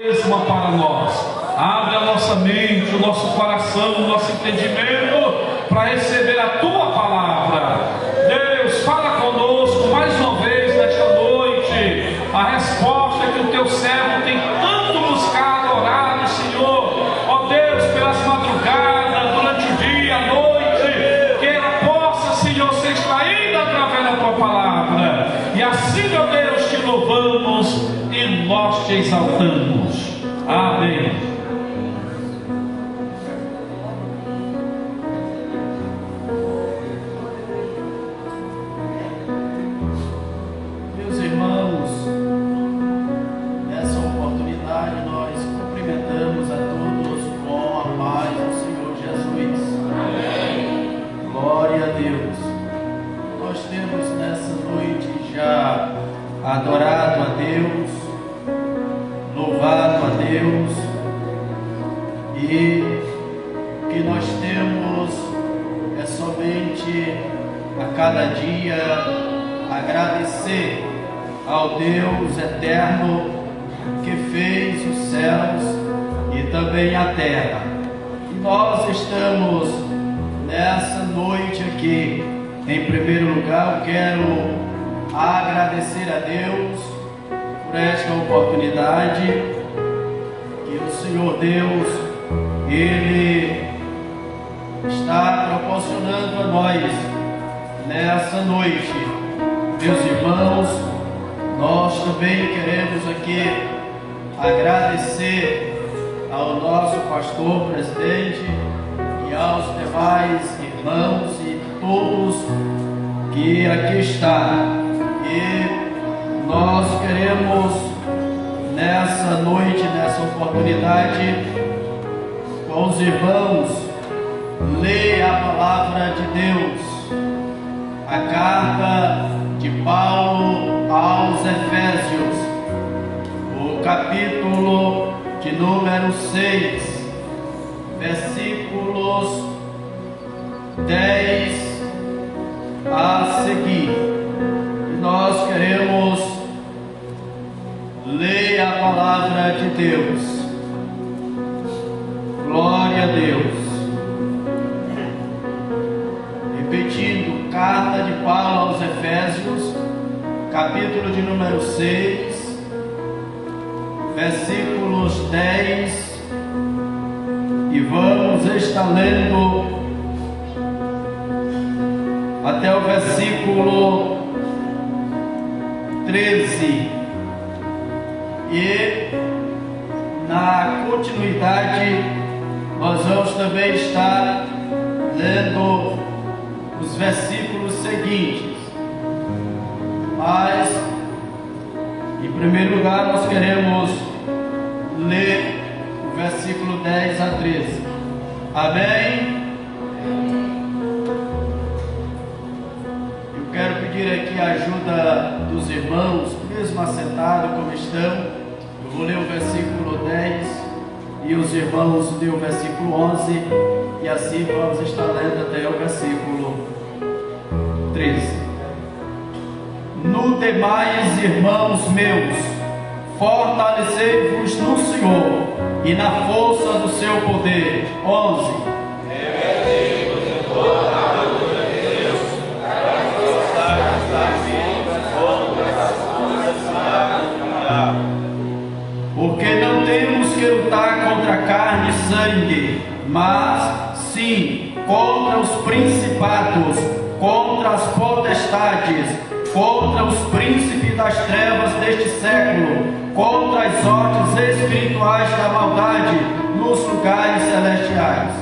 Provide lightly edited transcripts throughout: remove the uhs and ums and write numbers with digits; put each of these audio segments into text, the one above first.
Para nós, abre a nossa mente, o nosso coração, o nosso entendimento para receber a tua palavra. Deus, fala conosco mais uma vez nesta noite, a resposta que o teu servo tem tanto buscado, orado, Senhor, ó Deus, pelas madrugadas, durante o dia, a noite, que ela possa, Senhor, ser extraída através da tua palavra, e assim, ó Deus, te louvamos e nós te exaltamos. Amém. Meus irmãos, nessa oportunidade nós cumprimentamos a todos com a paz do Senhor Jesus. Amém. Glória a Deus. Nós temos nessa noite já adorado a Deus, louvado a Deus, e o que nós temos é somente a cada dia agradecer ao Deus eterno que fez os céus e também a terra. E nós estamos nessa noite aqui. Em primeiro lugar, eu quero agradecer a Deus por esta oportunidade que o Senhor Deus, Ele está proporcionando a nós nessa noite. Meus irmãos, nós também queremos aqui agradecer ao nosso pastor presidente e aos demais irmãos e todos que aqui estão. E nós queremos nessa noite, nessa oportunidade, com os irmãos, ler a palavra de Deus, a carta de Paulo aos Efésios, o capítulo de número 6, versículos 10 a seguir. Nós queremos ler a palavra de Deus. Glória a Deus. Repetindo, carta de Paulo aos Efésios, capítulo de número 6, versículos 10, e vamos estar lendo até o versículo 13, e na continuidade nós vamos também estar lendo os versículos seguintes, mas em primeiro lugar nós queremos ler o versículo 10 a 13. Amém? Quero pedir aqui a ajuda dos irmãos, mesmo assentados como estão. Eu vou ler o versículo 10 e os irmãos ler o versículo 11, e assim vamos estar lendo até o versículo 13. No demais, irmãos meus, fortalecei-vos no Senhor e na força do seu poder. 11. Porque não temos que lutar contra carne e sangue, mas sim contra os principados, contra as potestades, contra os príncipes das trevas deste século, contra as sortes espirituais da maldade nos lugares celestiais.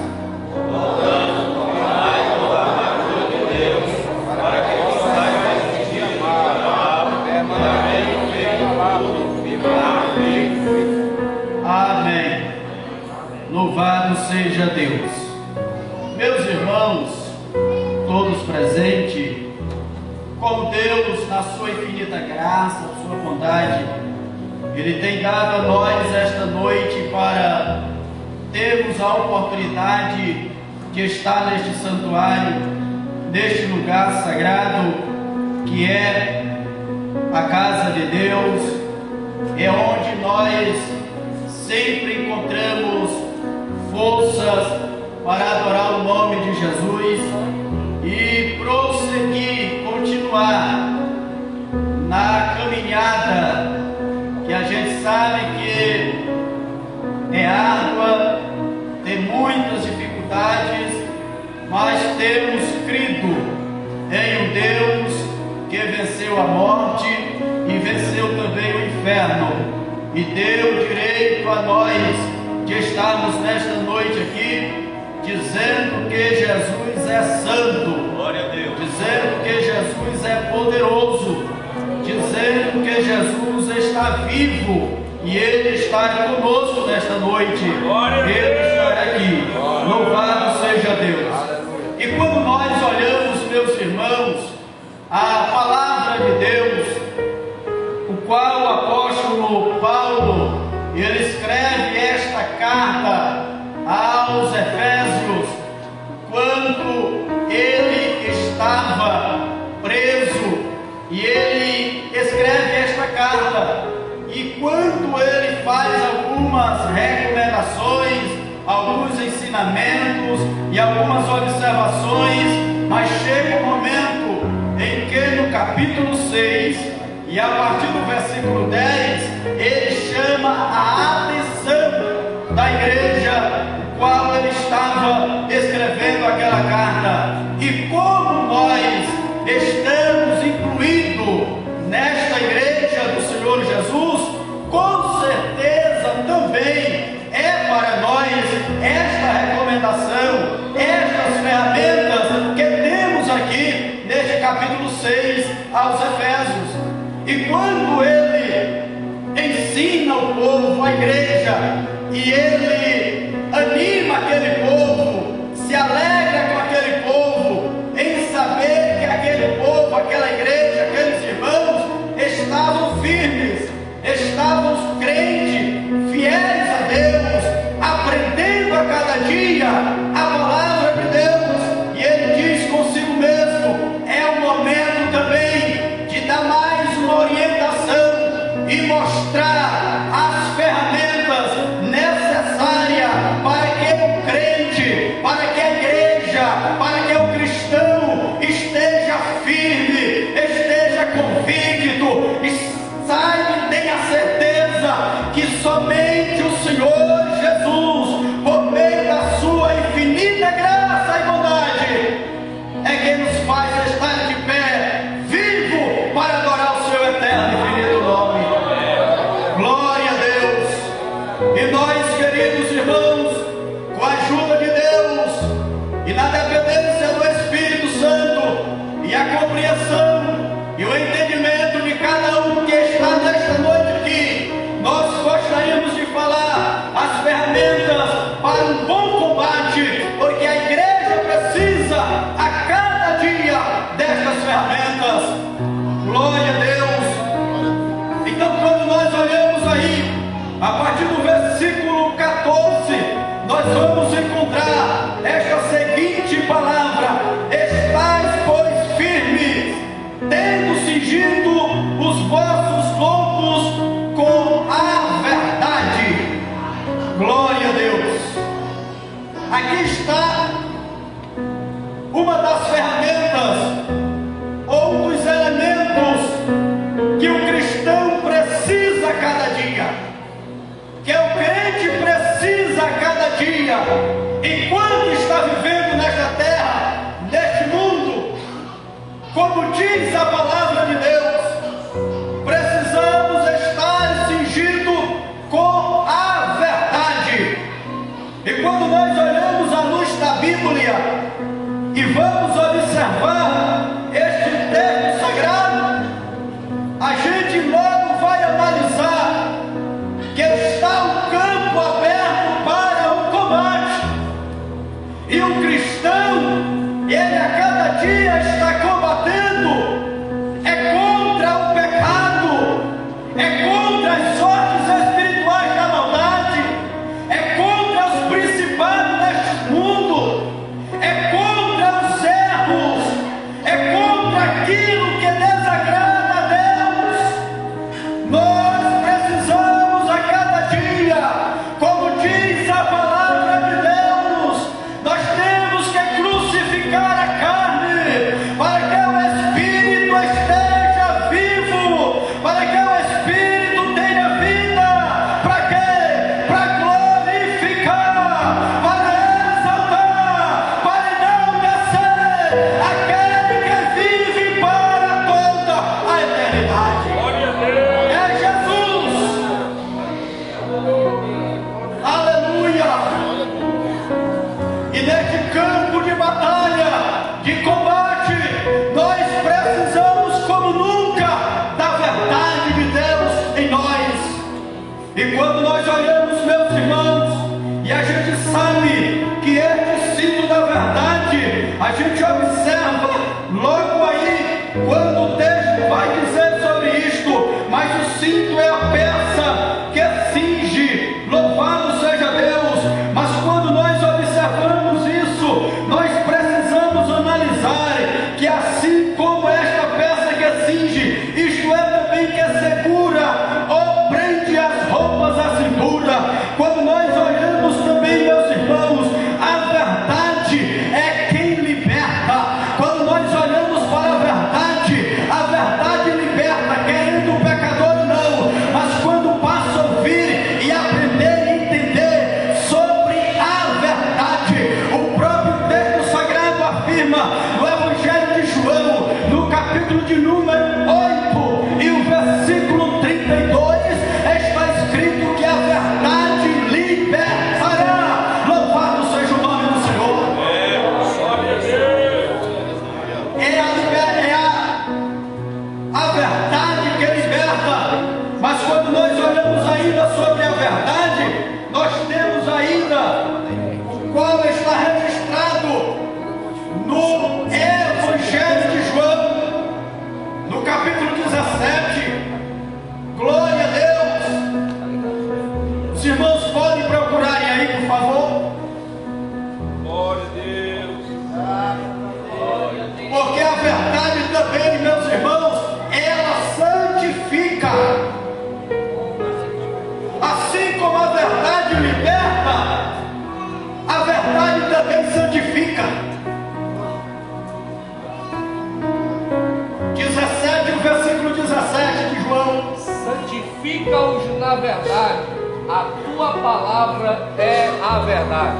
Amém. Louvado seja Deus. Meus irmãos, todos presentes, como Deus, na sua infinita graça, na sua bondade, Ele tem dado a nós esta noite para termos a oportunidade de estar neste santuário, neste lugar sagrado, que é a casa de Deus, é onde nós ferramentas para adorar o nome de Jesus e prosseguir, continuar na caminhada que a gente sabe que é árdua, tem muitas dificuldades, mas temos crido em um Deus que venceu a morte e venceu também o inferno, e deu direito a nós de estarmos nesta noite aqui, dizendo que Jesus é santo, glória a Deus, dizendo que Jesus é poderoso, dizendo que Jesus está vivo e Ele está conosco nesta noite. Ele está aqui. Louvado seja Deus. E quando nós olhamos, meus irmãos, a palavra de Deus, o qual o apóstolo Paulo, ele escreve esta carta aos Efésios, quando ele estava preso, e ele escreve esta carta, e quando ele faz algumas recomendações, alguns ensinamentos e algumas observações, mas chega um momento em que no capítulo 6, e a partir do versículo 10, ele chama a atenção da igreja, o qual ele estava escrevendo aquela carta. E como nós estamos incluídos nesta igreja do Senhor Jesus, com certeza também é para nós esta recomendação, estas ferramentas que temos aqui neste capítulo 6 aos Efésios. E quando ele ensina o povo, a igreja, e ele anima aquele povo, se alegra com aquele povo, em saber que aquele povo, aquela igreja, aqueles irmãos estavam firmes, estavam crentes, fiéis a Deus, aprendendo a cada dia a palavra de Deus. E ele diz consigo mesmo: é o momento também de dar mais uma orientação e mostrar as ferramentas necessárias para que o crente, para que a igreja, para que o cristão esteja firme, esteja convicto, saiba e tenha certeza que somente o Senhor Jesus, por meio da sua infinita graça e bondade, é quem nos faz estar de pé, vivo, para adorar o seu eterno e infinito nome. Glória a Deus. E nós, queridos irmãos, com a ajuda de Deus e na dependência do Espírito Santo e a compreensão e o entendimento de cada um que está nesta noite aqui, nós gostaríamos de falar as ferramentas para um bom combate, porque a igreja precisa a cada dia destas ferramentas. Glória a Deus. Então, quando nós olhamos aí, a partir do versículo 14, nós vamos encontrar esta seguinte palavra: estais, pois, firmes, tendo cingido os vossos lombos com a verdade. Glória a Deus. Aqui está uma das ferramentas, ou um dos elementos que o cristão precisa a cada dia, que o crente precisa a cada dia, enquanto está vivendo nesta terra, neste mundo. Como diz a palavra de Deus, precisamos estar cingidos com a verdade. E quando nós olhamos à luz da Bíblia e vamos observar este texto sagrado, a gente logo vai analisar que está um campo aberto para o combate. E o cristão, ele a cada dia está combatendo cura. Quando nós olhamos também, meus irmãos, a verdade é quem liberta. Quando nós olhamos para a verdade liberta, querendo o pecador não, mas quando passa a ouvir e aprender e entender sobre a verdade, o próprio texto sagrado afirma no Evangelho de João, no capítulo de número 8 e o versículo 32, está escrito que a verdade libertará. Louvado seja o nome do Senhor. A verdade que liberta. Mas quando nós olhamos ainda sobre a verdade, nós temos ainda o qual está registrado no Evangelho de João, no capítulo 17. Glória a Deus. Os irmãos podem procurarem aí, por favor. Glória a Deus. Porque a verdade também, meus irmãos, ela santifica. Assim como a verdade liberta, a verdade também santifica. 17, o versículo 17 de João. Santifica-os na verdade, a tua palavra é a verdade.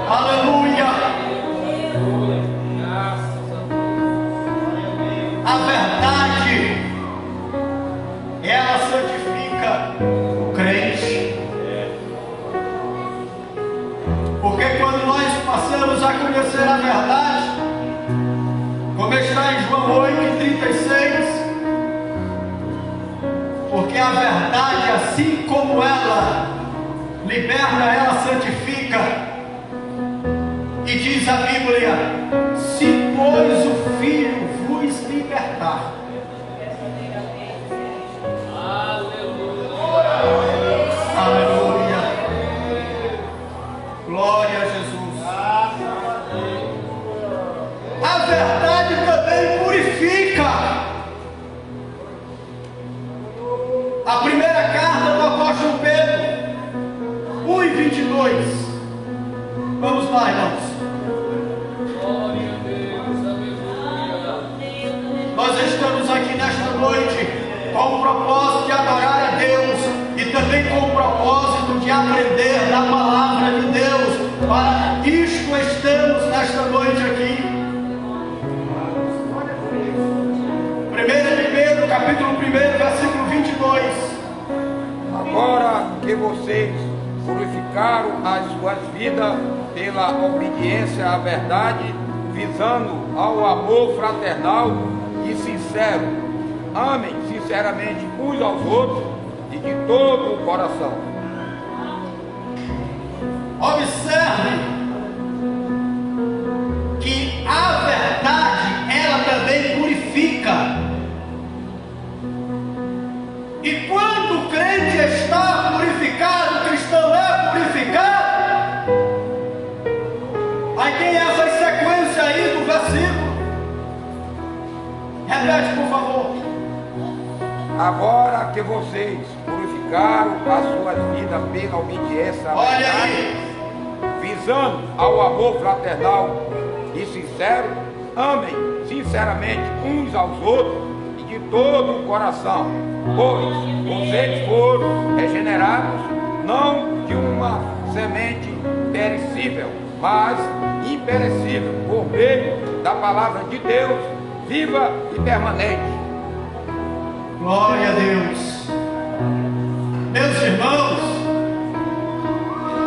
Aleluia. A verdade, ela santifica o crente. Porque quando nós passamos a conhecer a verdade, como está em João 8:36, porque a verdade, assim como ela liberta, ela santifica. E diz a Bíblia: se pois o Filho vos libertar. Aleluia. Glória a Jesus. A verdade também purifica. A primeira carta do apóstolo Pedro 1:22. Vamos lá, irmãos. Nós estamos aqui nesta noite com o propósito de adorar a Deus e também com o propósito de aprender da palavra de Deus. Para isto estamos nesta noite aqui. 1 de Pedro, capítulo 1, versículo 22. Agora que vocês purificaram as suas vidas pela obediência à verdade, visando ao amor fraternal e sincero, amem sinceramente uns aos outros e de todo o coração. Observe que a verdade, ela também purifica. E quando o crente está purificado, o cristão é purificado. Aí tem essa sequência aí do versículo. Repete, por favor. Agora que vocês purificaram as suas vidas pela obediência à Olha verdade, aí. visando ao amor fraternal e sincero, amem sinceramente uns aos outros e de todo o coração, pois vocês foram regenerados não de uma semente perecível, mas imperecível, por meio da palavra de Deus, viva e permanente. Glória a Deus. Meus irmãos,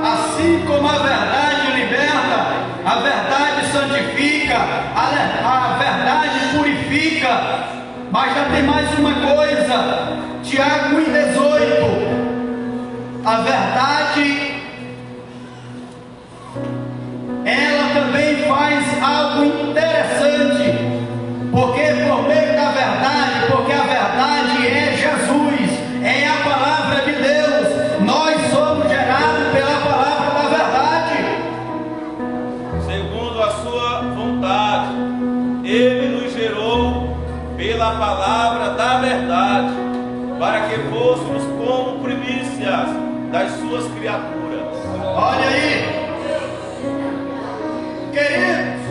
assim como a verdade liberta, a verdade santifica, a verdade purifica, mas já tem mais uma coisa. Tiago 1,18. A verdade, ela também faz algo interessante, porque por meio da verdade, porque a verdade é Jesus, é a palavra de Deus, nós somos gerados pela palavra da verdade. Segundo a sua vontade, Ele nos gerou pela palavra da verdade, para que fôssemos como primícia primícias das suas criaturas. Olha aí, queridos,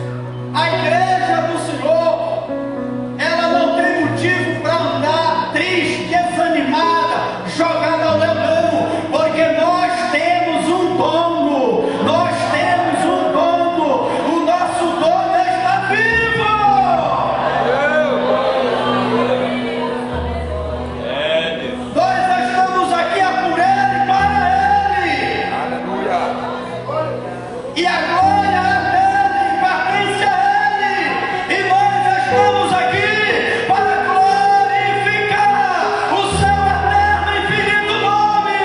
a igreja do Senhor, ela não tem motivo para andar triste, desanimada, jogada ao leão, porque nós temos um dono, o nosso dono está vivo. Nós estamos aqui por Ele, para Ele. Aleluia. E a glória é dele, pertence a ele. E nós estamos aqui para glorificar o seu eterno e infinito nome.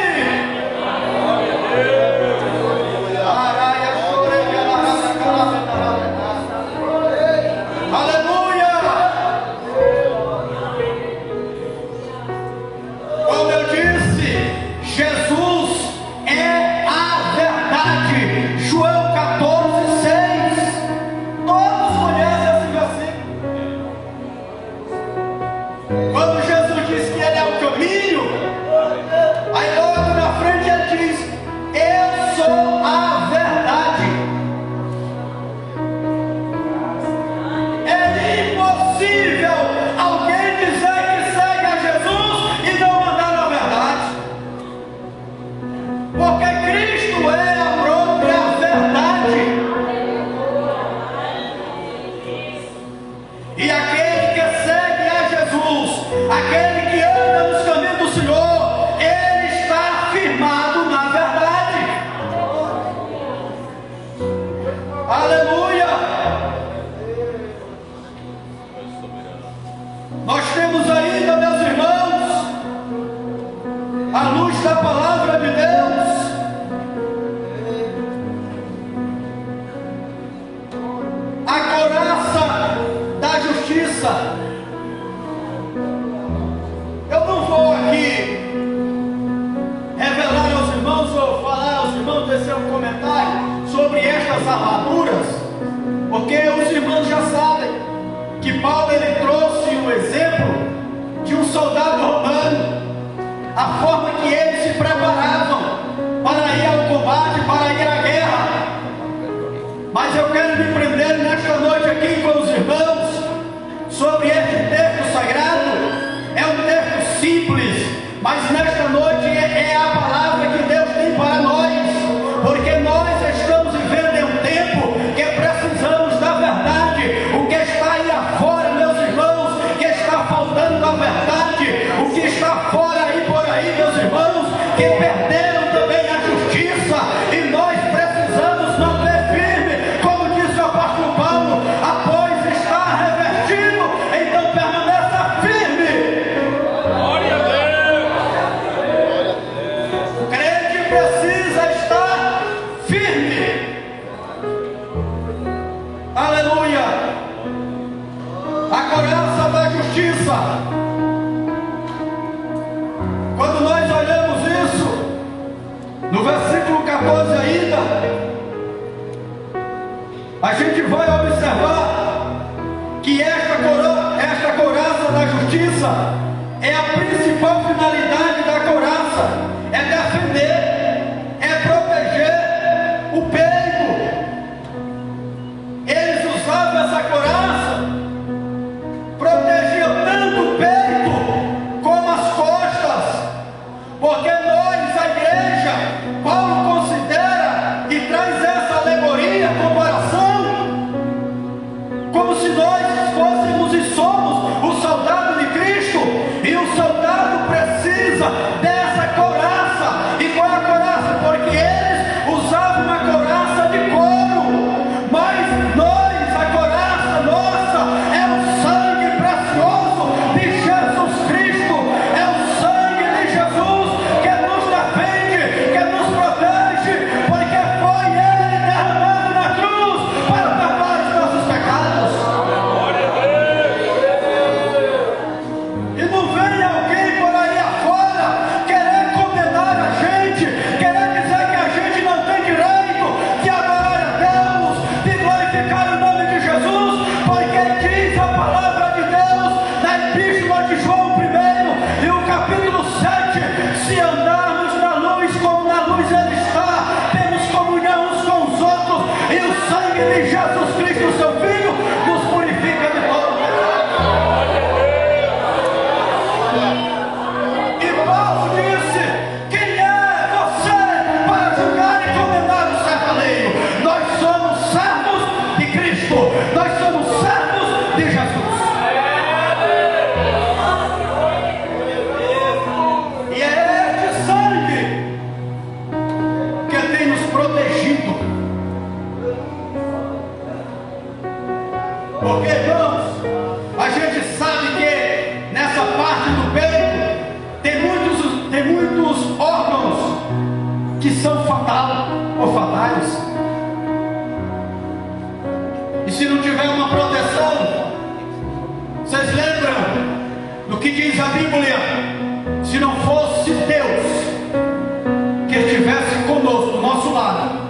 Aleluia. Como eu disse, Jesus é a verdade. João 14:6. Todos conhecem esse versículo. Quando Jesus diz que Ele é o caminho, aí logo na frente Ele diz: eu sou a verdade. É impossível alguém dizer que segue a Jesus e não andar na verdade, porque Cristo é a própria verdade. E aquele que segue a Jesus, aquele que anda nos caminhos do Senhor, ele está firmado na verdade. Aleluia! Nós temos ainda, meus irmãos, à luz da palavra de Deus, a couraça da justiça. Eu não vou aqui revelar aos irmãos ou falar aos irmãos, descer um comentário sobre estas armaduras, porque os irmãos já sabem que Paulo ele trouxe um exemplo de um soldado romano, a forma que eles se preparavam para ir ao combate, para ir à guerra. Mas eu quero me prender nesta noite aqui com os irmãos sobre este texto sagrado. É um texto simples, mas nesta noite é a palavra que Deus tem para nós, porque nós estamos vivendo em um tempo que precisamos da verdade. O que está aí afora, meus irmãos, que está faltando da verdade, o que está fora aí por aí, meus irmãos, que perderam também a justiça, e nós precisamos manter firme, como disse o apóstolo Paulo, após estar revestido, então permaneça firme. Glória a Deus. O crente precisa estar firme. Aleluia. A couraça da justiça. Quando nós olhamos isso, no versículo 14 ainda, a gente vai observar que esta couraça da justiça é a principal finalidade da couraça, é defender, é proteger o peito. Eles usavam essa couraça, protegia tanto o peito como as costas, porque nós, a igreja, Paulo considera e traz essa alegoria, comparação, como se nós fôssemos e somos o soldado de Cristo, e o soldado precisa sangue de Jesus Cristo, seu Filho, nos purifica de todo pecado. E Paulo disse: quem é você para julgar e condenar o servo alheio? Nós somos servos de Cristo, nós somos servos de Jesus. E é este sangue que tem nos protegido. Porque, irmãos, a gente sabe que nessa parte do peito tem muitos órgãos que são fatais. E se não tiver uma proteção, vocês lembram do que diz a Bíblia? Se não fosse Deus que estivesse conosco, do nosso lado,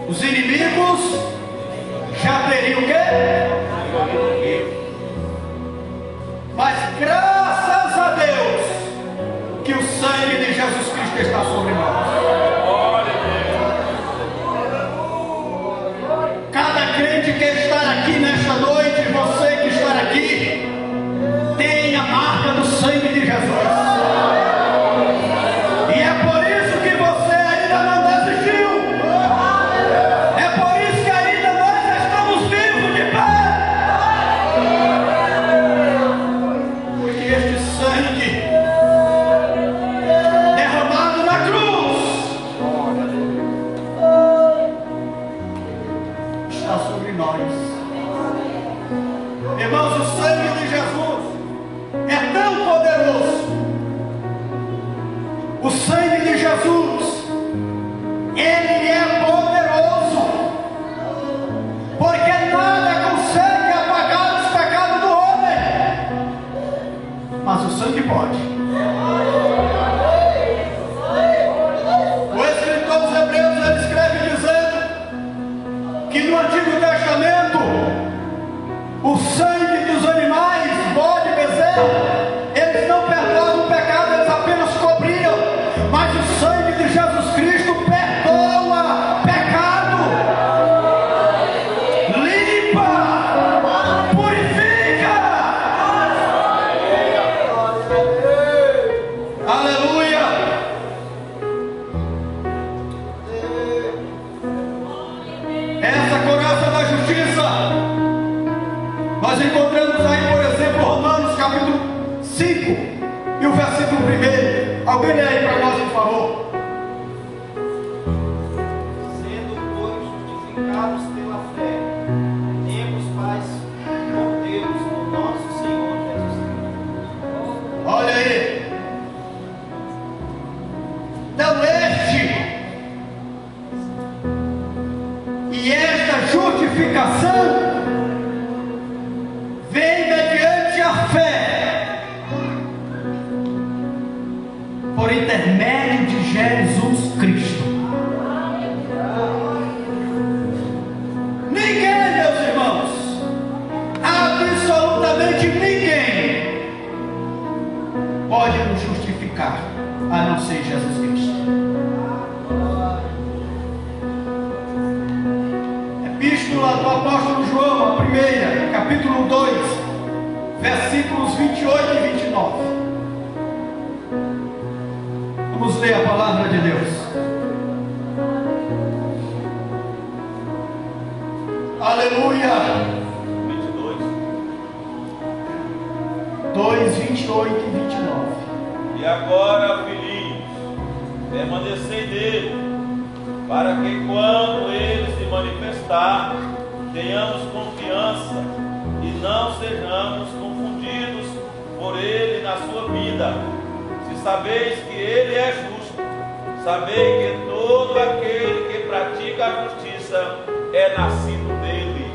os inimigos já teriam o quê? Mas graças a Deus que o sangue de Jesus Cristo está sobre nós. Cada crente que está aqui nesta noite, você que está aqui, tem a marca do sangue de Jesus. E é por isso que você ainda não desistiu. É por isso que ainda nós estamos vivos de pé. Porque este sangue derramado na cruz está sobre nós. Irmãos, o sangue de Jesus é tão poderoso. O sangue de Jesus, ele é poderoso, porque nada consegue apagar os pecados do homem, mas o sangue pode. O escritor dos Hebreus, ele escreve dizendo que no Antigo Testamento o sangue dos animais, bode, bezerro, eles não perdoavam o pecado, eles apenas cobriam. Mas o sangue de Jesus Cristo perdoa pecado, limpa, purifica. Aleluia. Essa coraça da justiça nós encontramos aí, por exemplo, Romanos capítulo 5 e o versículo 1. Alguém lê aí para nós, por favor. Sendo, pois, justificados pela fé, temos paz com Deus, o nosso Senhor Jesus Cristo. Olha aí. Então esta justificação vem mediante a fé, por intermédio de Jesus Cristo. Ninguém, meus irmãos, absolutamente ninguém pode nos justificar, a não ser Jesus Cristo. Epístola do apóstolo João, a primeira, capítulo 2, versículos 28 e 29. Vamos ler a palavra de Deus. Aleluia. 22. 2, 28 e 29. E agora, filhinhos, permanecei nele, para que quando ele se manifestar, tenhamos confiança e não sejamos confundidos por ele na sua vida. Se sabeis que ele é justo, sabei que todo aquele que pratica a justiça é nascido dele.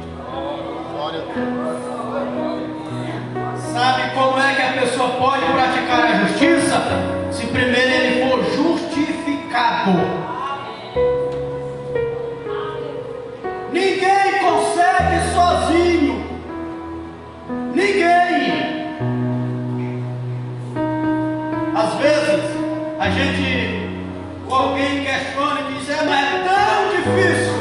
Sabe como é que a pessoa pode praticar a justiça? Se primeiro ele for justificado. Ninguém consegue sozinho. Ninguém. Às vezes a gente, ou alguém questiona e diz: mas é tão difícil.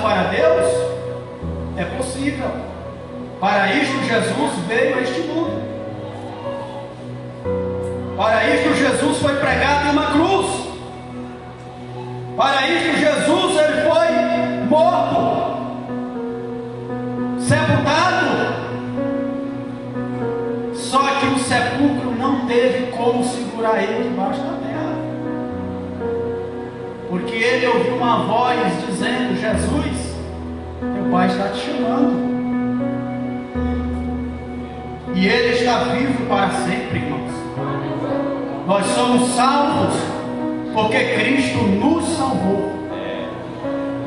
para Deus, é possível. Para isto Jesus veio a este mundo. Para isto Jesus foi pregado em uma cruz. Para isto Jesus ele foi morto, sepultado. Só que o sepulcro não teve como segurar ele debaixo da terra, porque ele ouviu uma voz dizendo: Jesus, teu Pai está te chamando. E ele está vivo para sempre, irmãos. Nós somos salvos porque Cristo nos salvou.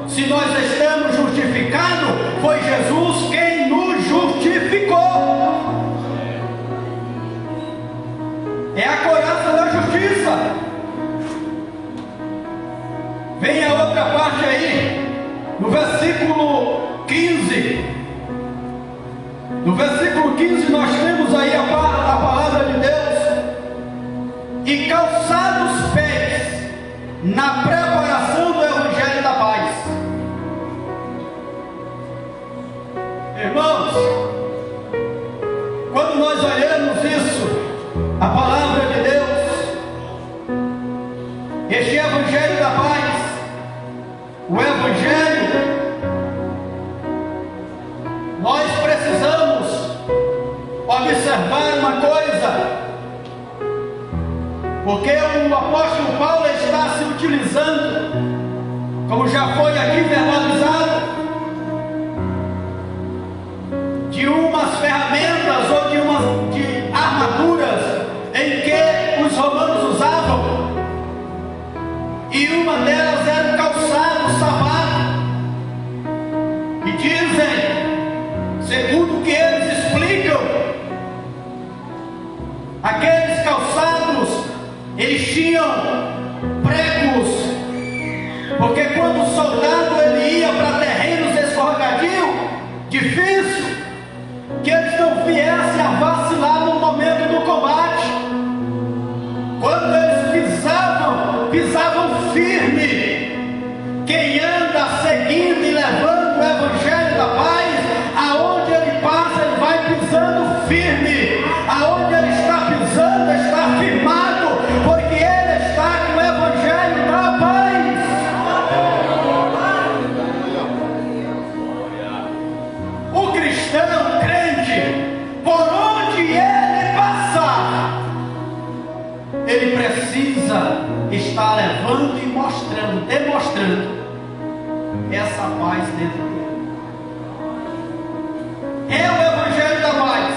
Se nós estamos justificados, foi Jesus quem nos justificou. É a coraça da justiça. Vem a outra parte aí, no versículo 15. No versículo 15 nós temos aí a palavra de Deus: e calçados os pés na preparação do Evangelho da paz. Irmãos, quando nós olhamos isso, a palavra de Deus, este Evangelho da paz, o Evangelho, nós precisamos observar uma coisa, porque o apóstolo Paulo está se utilizando, como já foi aqui verbalizado, de umas ferramentas ou de armaduras em que os romanos usavam, e uma delas era o calçado, o sapato. E dizem, segundo o que eles explicam, aqueles calçados, eles tinham pregos, porque quando o soldado ele ia para terrenos escorregadios, difícil, que eles não viessem a vacilar no momento do combate. Quando eles pisavam firme. Quem anda seguindo e levando o Evangelho da paz, aonde ele passa, ele vai pisando firme. Aonde ele está pisando, está firmado, porque ele está com o Evangelho da paz. O cristão crente, por onde ele passar, ele precisa estar levando e mostrando, demonstrando essa paz dentro dele. É o Evangelho da paz.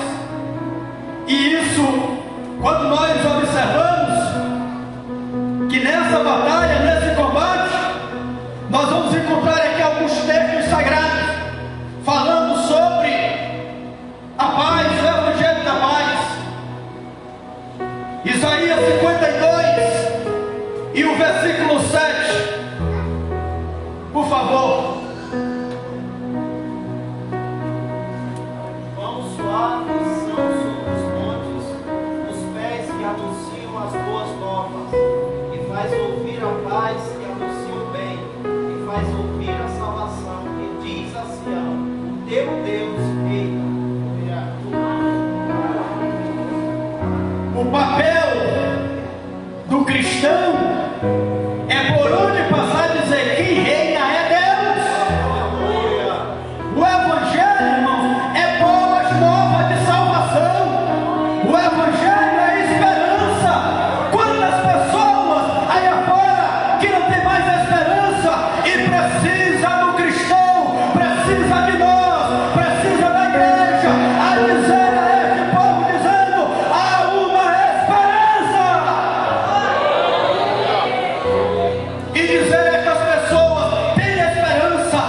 E isso, quando nós observamos que nessa batalha, nesse combate, nós vamos encontrar aqui alguns textos sagrados falando sobre a paz, o Evangelho da paz. Isaías 52 e o versículo 7, por favor. Quão suaves são sobre os montes os pés que anunciam as boas novas, e faz ouvir a paz que anuncia o bem, e faz ouvir a salvação, que diz a Sião: o teu Deus reina. O papel do cristão é por onde passar dizer que reina é Deus. O Evangelho, irmão, é boas novas de salvação. O Evangelho é esperança. Quantas pessoas aí afora que não tem mais esperança e precisa do cristão, precisa de nós, precisa da igreja, a dizer a este povo, dizendo: há uma esperança. E dizer a estas pessoas: tem esperança.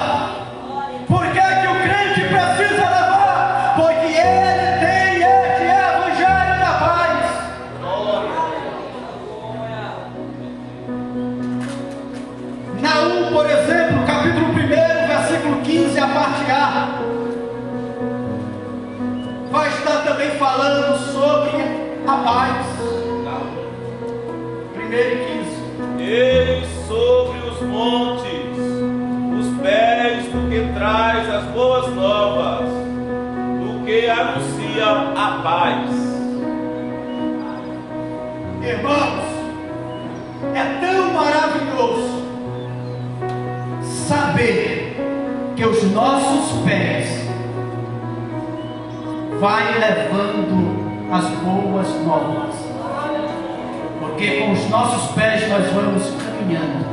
Por que que o crente precisa levar? Porque ele tem este Evangelho da paz. Naum, por exemplo, capítulo 1, versículo 15, a parte A, vai estar também falando sobre a paz. 1 e 15. Eis sobre os montes os pés do traz as boas novas, do que anuncia a paz. Irmãos, é tão maravilhoso saber que os nossos pés vai levando as boas novas, porque com os nossos pés nós vamos caminhando,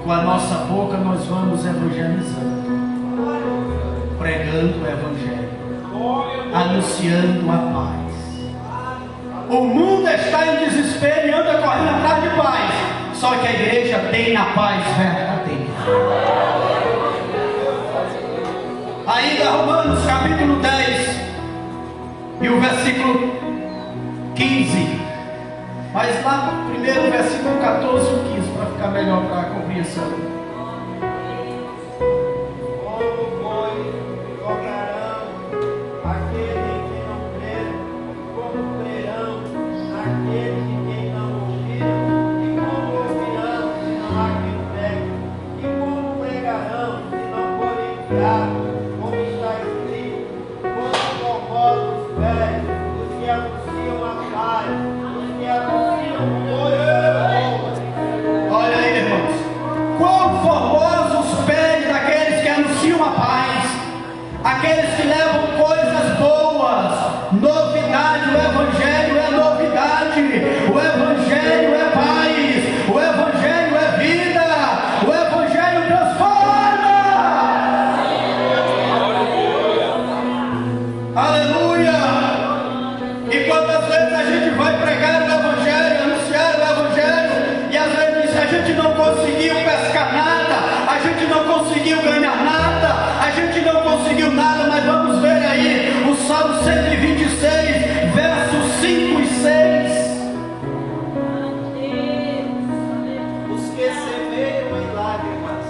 com a nossa boca nós vamos evangelizando, pregando o evangelho, anunciando a paz. O mundo está em desespero e anda correndo atrás de paz, só que a igreja tem a paz verdadeira. Ainda Romanos capítulo 10 e o versículo 15, mas lá no primeiro versículo 14 e 15, para ficar melhor para a compreensão. Como foi, tocarão aqueles que não creram, como crerão aqueles de quem não ouviram, e como ouvirão se não há quem pregue, e como pregarão se não forem enviados, como está escrito: quão formosos os pés dos que anunciam a paz, dos que anunciam coisas boas. Olha aí, irmãos, quão formosos os pés daqueles que anunciam a paz, aqueles que levam coisas boas, novidade. O evangelho é novidade, o evangelho é paz, o evangelho é vida, o evangelho transforma. Aleluia! E quantas vezes a gente vai pregar o evangelho, anunciar o evangelho, e às vezes a gente não conseguiu pescar nada, a gente não conseguiu ganhar nada, a gente não conseguiu nada, mas vamos ver aí o Salmo 126, versos 5 e 6. Os que semeiam em lágrimas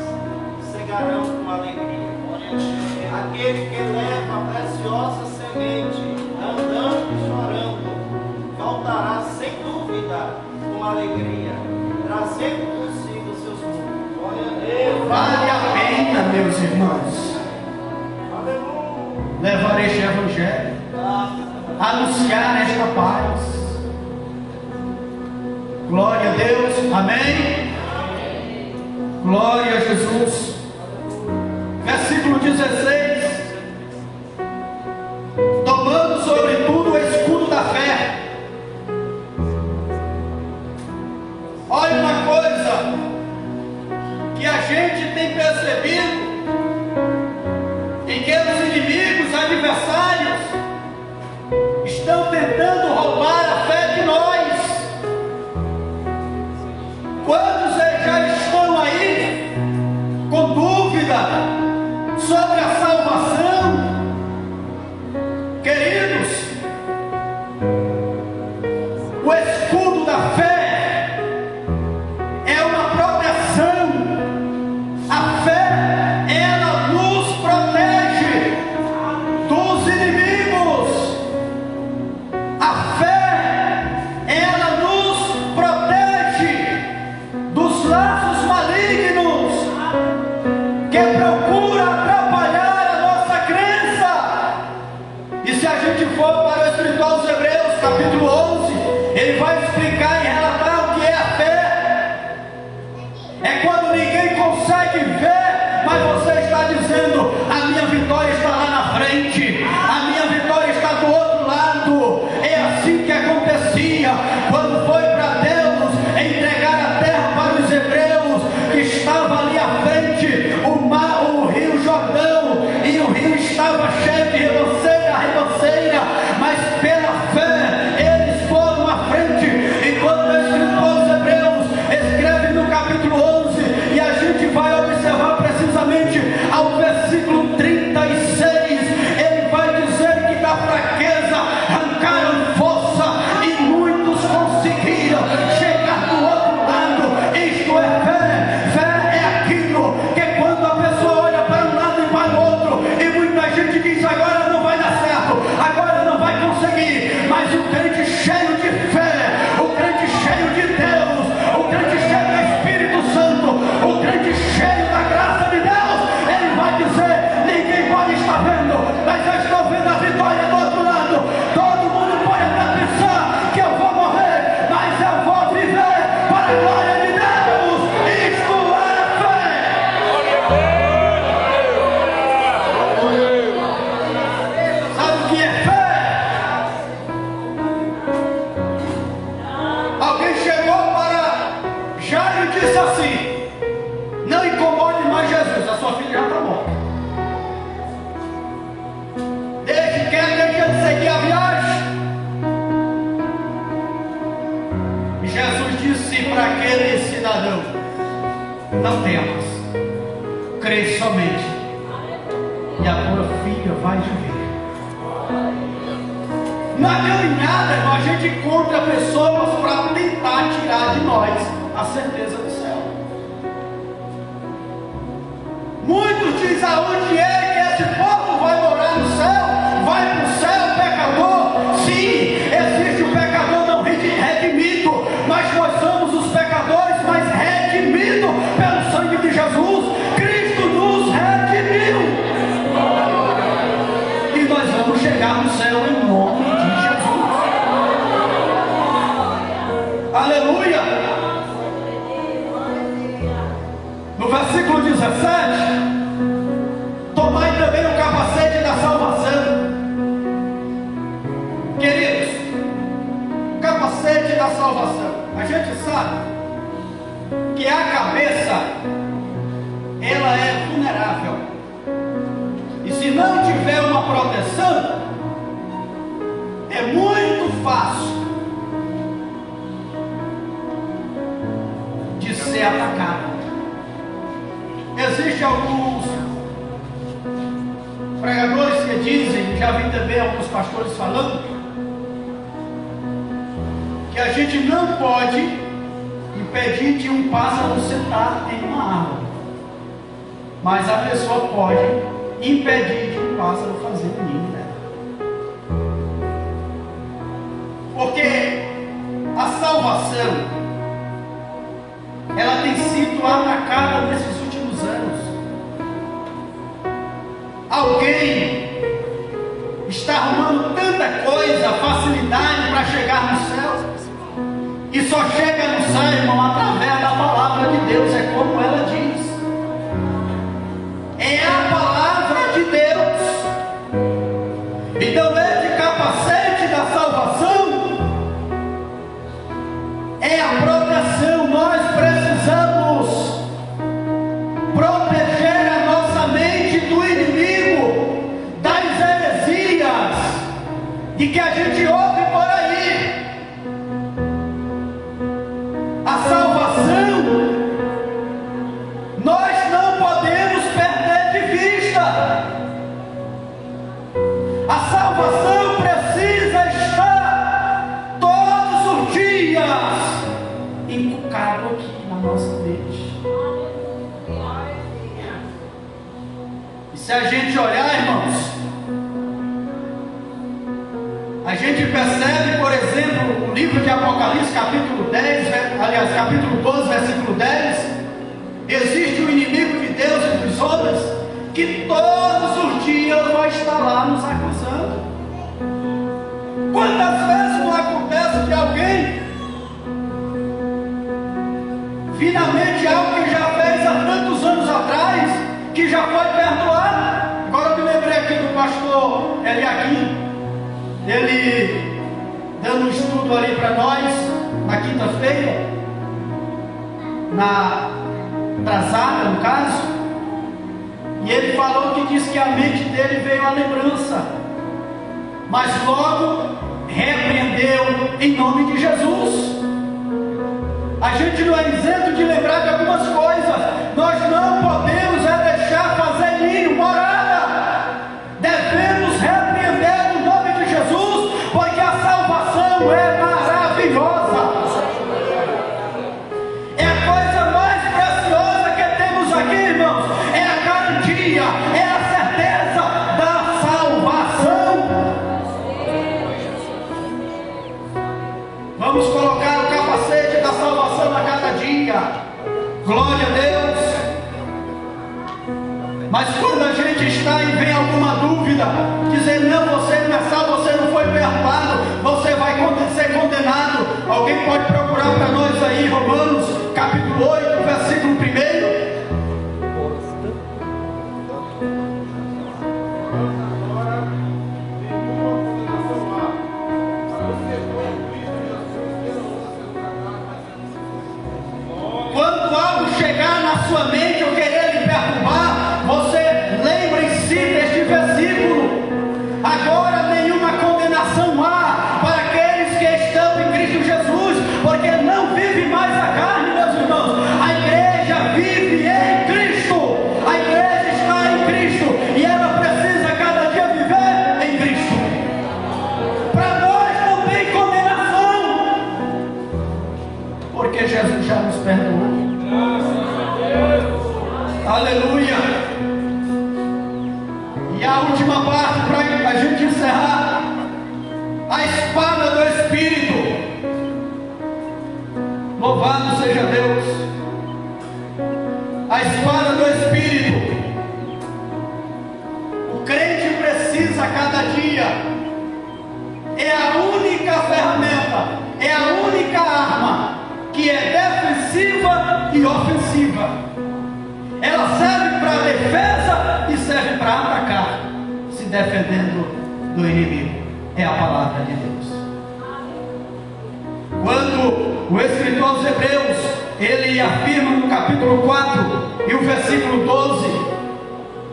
cegarão com alegria. Aquele que leva a preciosa semente, andando e chorando, voltará sem dúvida com alegria, trazendo consigo seus frutos. Glória a Deus. Vale a pena, meus irmãos, Aleluia. levar este evangelho, anunciar esta paz. Glória a Deus, amém? Glória a Jesus. Versículo 16: tomando sobretudo o escudo da fé. Olha uma coisa que a gente tem percebido, em que os inimigos, adversários, estão tentando roubar a fé de nós. Quantos já estão aí com dúvida sobre a salvação? Queridos, o escudo da fé é uma proteção. A fé, ela nos protege dos inimigos. A fé, ela nos protege dos laços malignos que procuram atrapalhar a nossa crença. E se a gente for para o escritor aos Hebreus, capítulo 11, ele vai explicar e relatar o que é a fé. É quando ninguém consegue ver, mas você está dizendo: a minha vitória está lá na frente, a minha vitória está do outro lado. É assim que acontecia quando foi para Deus entregar a terra para os hebreus, que estava ali à frente o mar, o rio Jordão, e o rio estava cheio de ribanceira, mas pela fé eles foram à frente. E quando o escritor aos Hebreus escreve no capítulo 11, e a gente vai observar precisamente ao versículo 36, e disse assim: não incomode mais Jesus, a sua filha já está morta. Deixe ele seguir a viagem. E Jesus disse para aquele cidadão: não temas, crê somente, e a tua filha vai viver. Na caminhada, irmão, a gente encontra pessoas para tentar tirar de nós a certeza do céu. Muitos dizem: aonde é que esse povo vai morar no céu? Vai para o céu, pecador? Sim, existe o pecador não redimido, mas nós somos os pecadores, mas redimidos pelo sangue de Jesus. Cristo nos redimiu. E nós vamos chegar no céu em nome de Jesus. Aleluia. No versículo 17: tomai também o capacete da salvação. Queridos, o capacete da salvação, a gente sabe que a cabeça, ela é vulnerável, e se não tiver uma proteção, é muito fácil de ser atacado. Existem alguns pregadores que dizem, já vi também alguns pastores falando, que a gente não pode impedir de um pássaro sentar em uma árvore, mas a pessoa pode impedir de um pássaro fazer um ninho nela. Porque a salvação, ela tem sido atacada nesses últimos anos. Alguém está arrumando tanta coisa, facilidade para chegar no céu, e só chega no céu, irmão, através da palavra de Deus. É como ela diz, é a palavra de Deus. Então esse capacete da salvação é a proteção. Nós precisamos proteger a nossa mente do inimigo, das heresias de que a gente ouve por aí. A salvação nós não podemos perder de vista. A salvação precisa estar todos os dias inculcado aqui na nossa mente. E se a gente olhar, irmãos, a gente percebe, por exemplo, o livro de Apocalipse, capítulo 10, capítulo 12, versículo 10, existe o inimigo de Deus e dos homens, que todos os dias vai estar lá nos acusando. Quantas vezes não acontece de alguém finalmente algo que já fez há tantos anos atrás, que já foi perdoado? Agora eu me lembrei aqui do pastor Eliakim, ele dando um estudo ali para nós na quinta-feira, na atrasada no caso, e ele falou que disse que a mente dele veio a lembrança, mas logo repreendeu em nome de Jesus. A gente não é isento de lembrar de algumas coisas. Nós não podemos deixar fazer ninho, morada. Devemos repreender no nome de Jesus, porque a salvação é maravilhosa. É a coisa mais preciosa que temos aqui, irmãos. É a garantia, é a certeza da salvação. Vamos colocar o capacete da salvação a cada dia. Glória a Deus. Mas quando a gente está e vem alguma dúvida, dizer: não, você não é salvo, você não foi perdoado, você vai ser condenado. Alguém pode procurar para nós aí Romanos capítulo 8, versículo 1. Quando chegar na sua mente ou querer lhe perturbar, você lembre-se deste versículo. Agora nenhuma condenação há para aqueles que estão em Cristo Jesus, porque não vive mais a carne, meus irmãos. A igreja vive em Cristo. A igreja está em Cristo e ela precisa cada dia viver em Cristo. Para nós não tem condenação, porque Jesus já nos perdoou. Aleluia. E a última parte para a gente encerrar: a espada do Espírito. Louvado seja Deus. A espada do Espírito. O crente precisa cada dia. É a única ferramenta, é a única arma que é defensiva e ofensiva. Ela serve para defesa e serve para atacar, se defendendo do inimigo. É a palavra de Deus. Quando o escritor aos Hebreus, ele afirma no capítulo 4 e o versículo 12,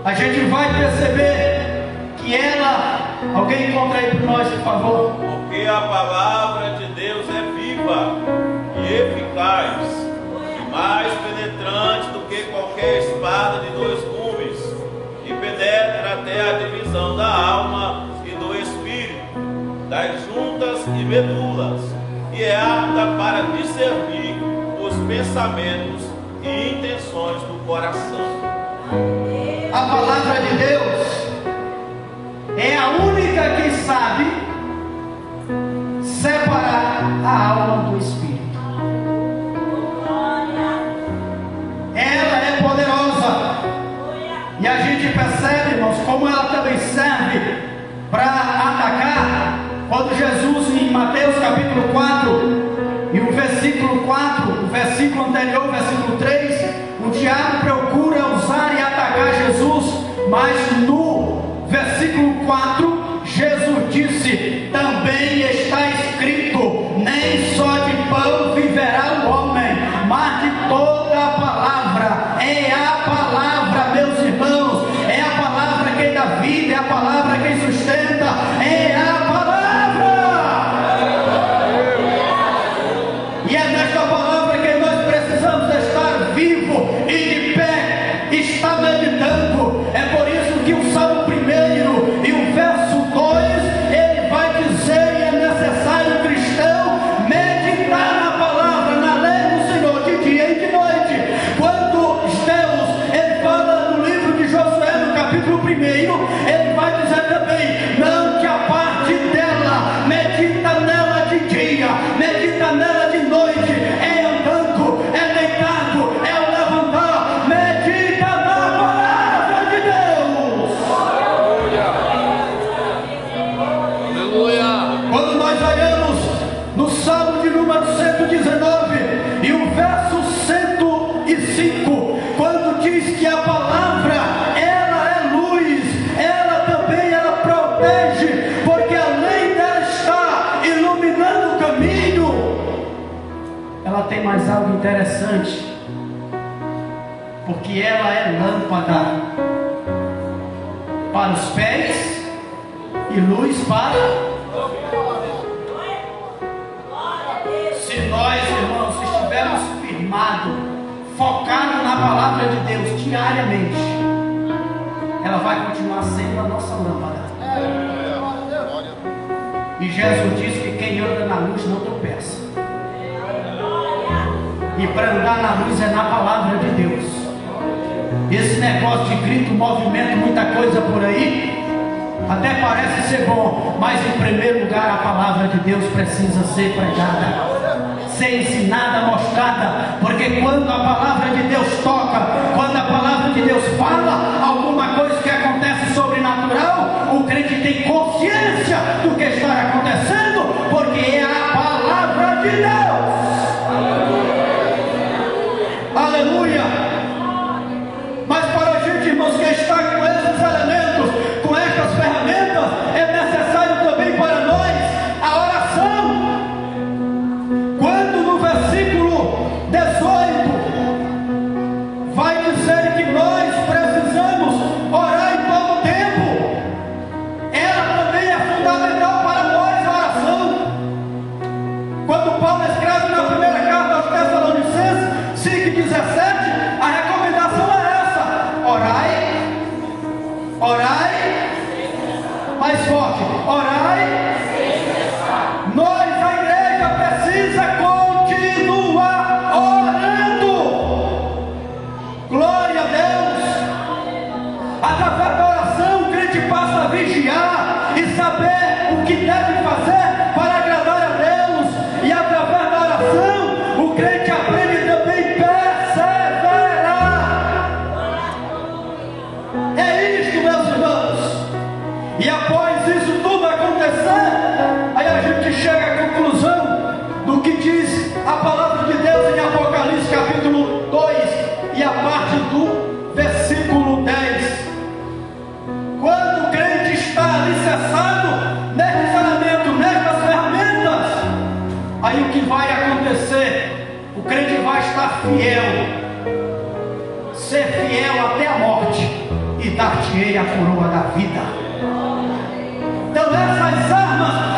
a gente vai perceber que ela... Alguém encontra aí para nós, por favor? Porque a palavra de Deus é viva e eficaz, e mais penetrante do que qualquer espada de dois gumes, e penetra até a divisão da alma e do espírito, das juntas e medulas, e é apta para discernir os pensamentos e intenções do coração. A palavra de Deus é a única que sabe separar a alma do espírito. Ela é poderosa. E a gente percebe, irmãos, como ela também serve para atacar. Quando Jesus, em Mateus capítulo 4 e o versículo 4, o versículo anterior, o versículo 3, o diabo procura usar e atacar Jesus, mas no versículo 4, Jesus disse: também está escrito, nem só de pão viverá o homem, mas de toda a palavra. É a palavra, meus irmãos, é a palavra que dá vida, é a palavra que sustenta, é a palavra. E é nesta palavra que nós precisamos estar vivo e de pé, estar meditando. É por isso que o Salmo 1 e o verso 2, ele vai dizer: e é necessário o cristão meditar na palavra, na lei do Senhor, de dia e de noite. Quando Deus, ele fala no livro de Josué, no capítulo 1, ele vai dizer também: não te aparte dela, medita nela de dia, medita nela de noite, é andando, é deitado, é o levantar, medita na palavra de Deus. Aleluia. Quando nós olhamos no Salmo de número 119 e o verso 105, quando diz que a palavra, ela é luz, ela também protege, porque além dela estar iluminando o caminho, ela tem mais algo interessante, porque ela é lâmpada para os pés e luz para... Se nós, irmãos, estivermos firmados, focados na palavra de Deus diariamente, ela vai continuar sendo a nossa lâmpada. E Jesus disse que quem anda na luz não tropeça. E para andar na luz é na palavra de Deus. Esse negócio de grito, movimento, muita coisa por aí, até parece ser bom, mas em primeiro lugar a palavra de Deus precisa ser pregada, ser ensinada, mostrada, porque quando a palavra de Deus toca, quando a palavra de Deus fala alguma coisa que acontece sobrenatural, o crente tem consciência do que está acontecendo, porque é a palavra de Deus. Aleluia. Mas para a gente, irmãos, que está com esses elementos, com estas ferramentas, é necessário também para nós a oração. Quando no versículo 18 17, a recomendação é essa: orai, mais forte, orai. Nós, a igreja, precisa continuar orando. Glória a Deus. Através da oração, o crente passa a vigiar e saber o que deve fazer para agradar a Deus. E através da oração, o crente aprende também a perseverar. É isto, meus irmãos. E após isso tudo acontecer, aí a gente chega à conclusão do que diz a palavra de Deus em Apocalipse capítulo 2 e a parte do versículo 10. Quando o crente está alicerçado neste ensinamento, nestas ferramentas, aí o que vai acontecer? O crente vai estar fiel, ser fiel até a morte, e dar-te-ei a coroa da vida. Então essas armas